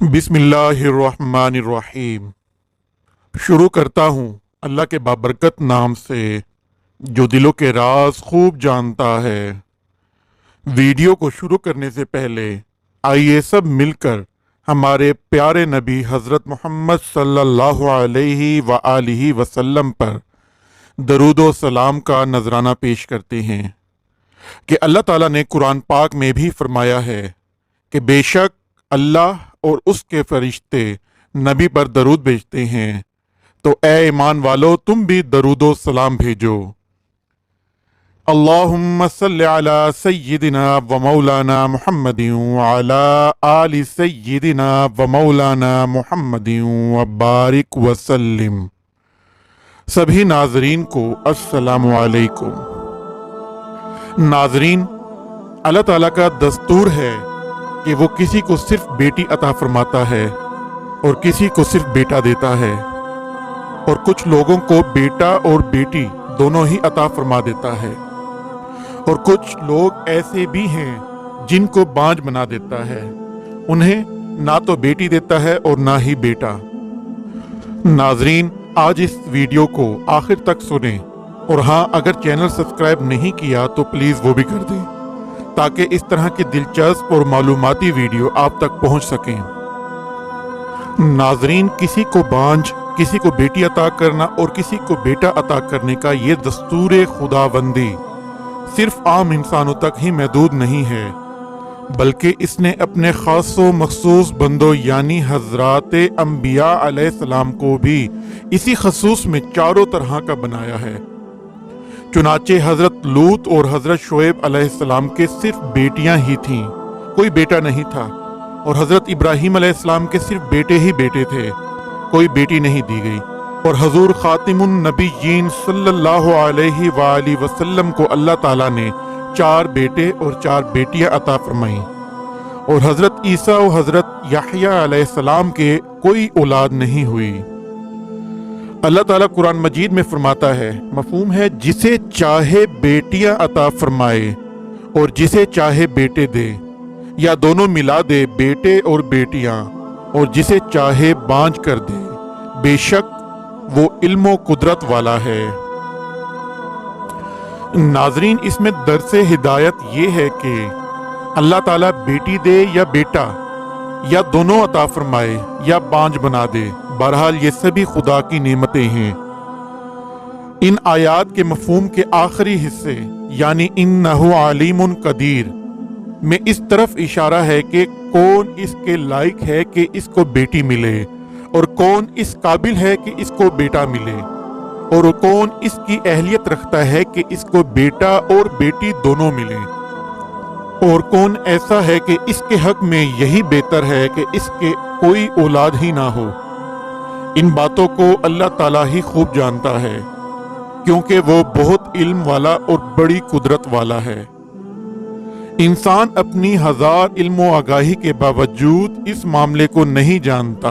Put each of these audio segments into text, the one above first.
बिस्मिल्लाहिर्रहमानिर्रहीम। शुरू करता हूँ अल्लाह के बाबरकत नाम से जो दिलों के राज खूब जानता है। वीडियो को शुरू करने से पहले आइए सब मिलकर हमारे प्यारे नबी हज़रत मोहम्मद सल्लल्लाहु अलैहि व आलिहि वसल्लम पर दरूद व सलाम का नजराना पेश करते हैं कि अल्लाह ताला ने कुरान पाक में भी फरमाया है कि बेशक अल्लाह और उसके फरिश्ते नबी पर दरूद भेजते हैं, तो ए ईमान वालो तुम भी दरूद व सलाम भेजो। अल्लाहुम्मा सल्लि अला सय्यिदिना व मौलाना मुहम्मदिन व अला आलि सय्यिदिना व मौलाना मुहम्मदिन व बारिक व सल्लिम। सभी नाजरीन को अस्सलामु अलैकुम। नाजरीन, अल्लाह ताला का दस्तूर है कि वो किसी को सिर्फ बेटी अता फरमाता है और किसी को सिर्फ बेटा देता है, और कुछ लोगों को बेटा और बेटी दोनों ही अता फरमा देता है, और कुछ लोग ऐसे भी हैं जिनको बांझ बना देता है, उन्हें ना तो बेटी देता है और ना ही बेटा। नाजरीन, आज इस वीडियो को आखिर तक सुनें, और हाँ, अगर चैनल सब्सक्राइब नहीं किया तो प्लीज़ वो भी कर दें ताकि इस तरह की दिलचस्प और मालूमाती वीडियो आप तक पहुंच सकें। नाजरीन, किसी को बांझ, किसी को बेटी अता करना और किसी को बेटा अता करने का ये दस्तूर खुदाबंदी सिर्फ आम इंसानों तक ही महदूद नहीं है, बल्कि इसने अपने खास व मखसूस बंदों यानी हजरात अंबिया अलैहिस्सलाम को भी इसी खसूस में चारों तरह का बनाया है। चुनाचे हजरत लूत और हजरत शुएब अलैहिस्सलाम के सिर्फ बेटियां ही थीं, कोई बेटा नहीं था, और हजरत इब्राहीम अलैहिस्सलाम के सिर्फ बेटे ही बेटे थे, कोई बेटी नहीं दी गई। और हजूर खातिमुन नबीयीन सल्लल्लाहु अलैहि वालैहि वसल्लम को अल्लाह ताला ने 4 बेटे और 4 बेटियां अता फरमाई, और हजरत ईसा और हजरत यहया अलैहिस्सलाम के कोई औलाद नहीं हुई। अल्लाह ताला कुरान मजीद में फरमाता है, मफहूम है, जिसे चाहे बेटियां अता फरमाए और जिसे चाहे बेटे दे, या दोनों मिला दे, बेटे और बेटियां, और जिसे चाहे बांझ कर दे, बेशक वो इल्म कुदरत वाला है। नाजरीन, इसमें दरसे हिदायत ये है कि अल्लाह ताला बेटी दे या बेटा या दोनों अता फरमाए या बांझ बना दे, बहरहाल ये सभी खुदा की नेमतें हैं। इन आयात के मफहूम के आखिरी हिस्से यानी इन्नहु अलीमुन कदीर में इस तरफ इशारा है कि कौन इसके लायक है कि इसको बेटी मिले, और कौन इस काबिल है कि इसको बेटा मिले, और कौन इसकी अहलियत रखता है कि इसको बेटा और बेटी दोनों मिले, और कौन ऐसा है कि इसके हक में यही बेहतर है कि इसके कोई औलाद ही ना हो। इन बातों को अल्लाह ताला ही खूब जानता है, क्योंकि वो बहुत इल्म वाला और बड़ी कुदरत वाला है। इंसान अपनी 1000 इल्म आगाही के बावजूद इस मामले को नहीं जानता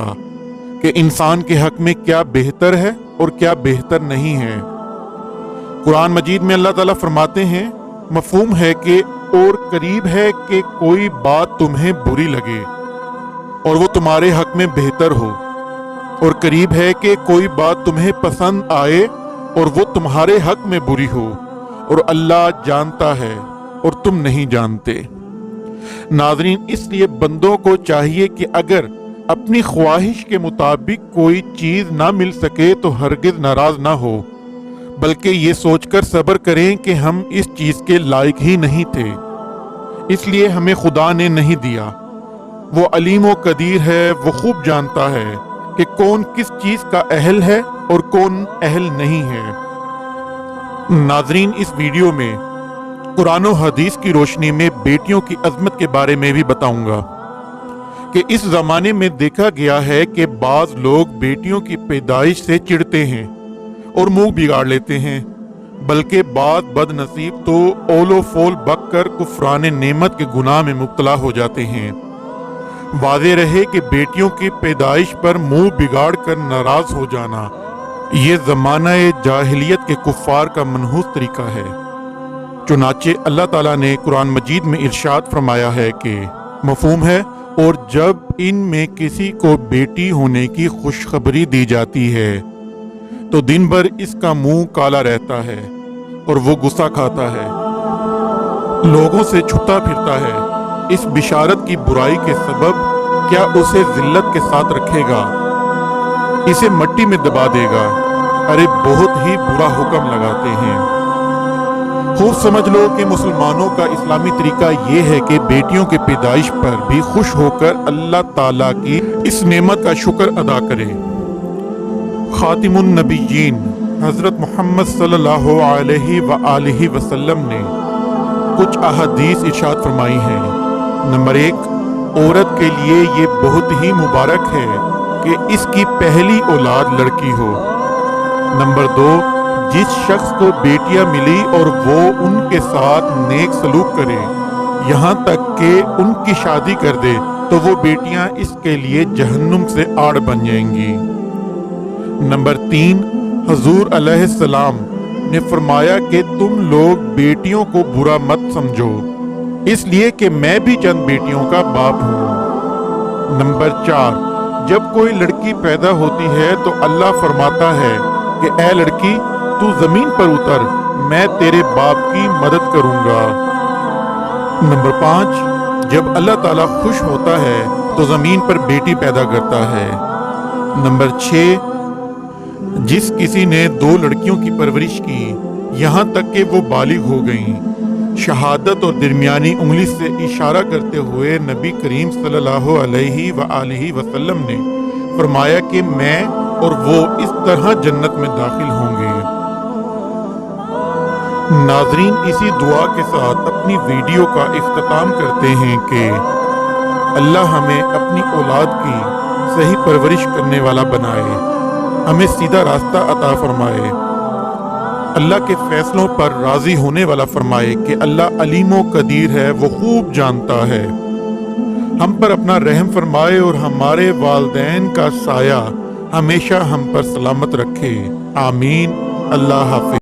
कि इंसान के हक में क्या बेहतर है और क्या बेहतर नहीं है। कुरान मजीद में अल्लाह ताला फरमाते हैं, मफहूम है कि और करीब है कि कोई बात तुम्हें बुरी लगे और वो तुम्हारे हक में बेहतर हो, और करीब है कि कोई बात तुम्हें पसंद आए और वो तुम्हारे हक में बुरी हो, और अल्लाह जानता है और तुम नहीं जानते। नाज़रीन, इसलिए बंदों को चाहिए कि अगर अपनी ख्वाहिश के मुताबिक कोई चीज़ ना मिल सके तो हरगिज़ नाराज़ ना हो, बल्कि ये सोचकर सब्र करें कि हम इस चीज़ के लायक ही नहीं थे, इसलिए हमें खुदा ने नहीं दिया। वो अलीम व कदीर है, वो खूब जानता है कि कौन किस चीज़ का अहल है और कौन अहल नहीं है। नाजरीन, इस वीडियो में कुरान और हदीस की रोशनी में बेटियों की अजमत के बारे में भी बताऊंगा कि इस ज़माने में देखा गया है कि बाज़ लोग बेटियों की पैदाइश से चिढ़ते हैं और मुंह बिगाड़ लेते हैं, बल्कि बाद बदनसीब तो ओलो फोल बक कर कुफरान नेमत के गुनाह में मुब्तला हो जाते हैं। वाज़े रहे कि बेटियों की पैदाइश पर मुंह बिगाड़ कर नाराज हो जाना ये ज़माना जाहिलियत के कुफ़ार का मनहूस तरीका है। चुनाचे अल्लाह ताला ने कुरान मजीद में इरशाद फरमाया है कि मफहूम है, और जब इनमें किसी को बेटी होने की खुशखबरी दी जाती है तो दिन भर इसका मुंह काला रहता है और वो गुस्सा खाता है, लोगों से छुपता फिरता है। इस बिशारत की बुराई के सबब क्या उसे जिल्लत के साथ रखेगा, इसे मिट्टी में दबा देगा। अरे बहुत ही बुरा हुक्म लगाते हैं। खूब समझ लो कि मुसलमानों का इस्लामी तरीका ये है कि बेटियों के पैदाइश पर भी खुश होकर अल्लाह ताला की इस नेमत का शुक्र अदा करें। खातिमुन नबीयीन हज़रत मोहम्मद सल्लल्लाहु अलैहि वसल्लम ने कुछ अहादीस इरशाद फरमाई हैं। नंबर 1, औरत के लिए ये बहुत ही मुबारक है कि इसकी पहली औलाद लड़की हो। नंबर 2, जिस शख्स को बेटियां मिली और वो उनके साथ नेक सलूक करे, यहाँ तक कि उनकी शादी कर दे, तो वो बेटियां इसके लिए जहन्नुम से आड़ बन जाएंगी। नंबर 3, हुजूर अलैहिस्सलाम ने फरमाया कि तुम लोग बेटियों को बुरा मत समझो, इसलिए कि मैं भी चंद बेटियों का बाप हूँ। नंबर 4, जब कोई लड़की पैदा होती है तो अल्लाह फरमाता है कि ए लड़की, तू जमीन पर उतर, मैं तेरे बाप की मदद करूंगा। नंबर 5, जब अल्लाह ताला खुश होता है तो जमीन पर बेटी पैदा करता है। नंबर 6, जिस किसी ने 2 लड़कियों की परवरिश की यहाँ तक कि वो बालिग हो गईं, शहादत और दरमियानी उंगली से इशारा करते हुए नबी करीम सल्लल्लाहु अलैहि वसल्लम ने फरमाया कि मैं और वो इस तरह जन्नत में दाखिल होंगे। नाजरीन, इसी दुआ के साथ अपनी वीडियो का इख्तिताम करते हैं कि अल्लाह हमें अपनी औलाद की सही परवरिश करने वाला बनाए, हमें सीधा रास्ता अता फरमाए, अल्लाह के फैसलों पर राजी होने वाला फरमाए कि अल्लाह अलीमो कदीर है, वो खूब जानता है। हम पर अपना रहम फरमाए और हमारे वालिदैन का साया हमेशा हम पर सलामत रखे। आमीन। अल्लाह हाफिज।